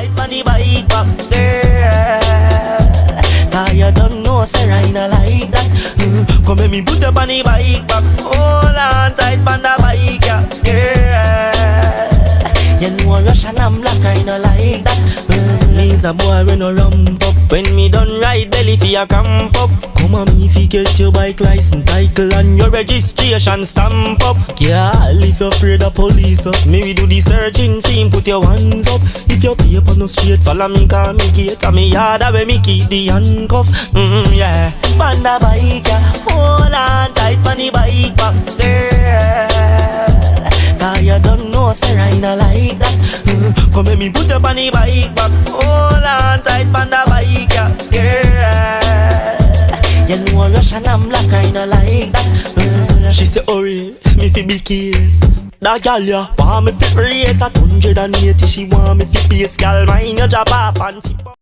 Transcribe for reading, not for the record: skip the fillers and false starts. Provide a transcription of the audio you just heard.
tight on the bike back, girl. Cause you don't know, say I not like that. Come let me put up on the bike back. Hold on tight on the bike, yeah, girl. You know Russian and black, I not like that. Me's a boy when no rump up. When me done ride belly for a cramp up. Come on me if you get your bike license title and your registration stamp up. Yeah, if you're afraid of police up, maybe do the searching thing, put your hands up. If your paper no straight, follow me, call me gate. And me yard where me keep the handcuff. Yeah, on the bike, yeah. Hold on tight on the bike back, girl. Cause you don't know, say I not like that. Come let me put up on the bike back. Hold on tight on the bike, yeah, girl. You know Russian and black, I not like that. She say hurry, me fi be case. That gal ya want me fi race at 180. She want me fi pace, gal mine you drop off and chip up.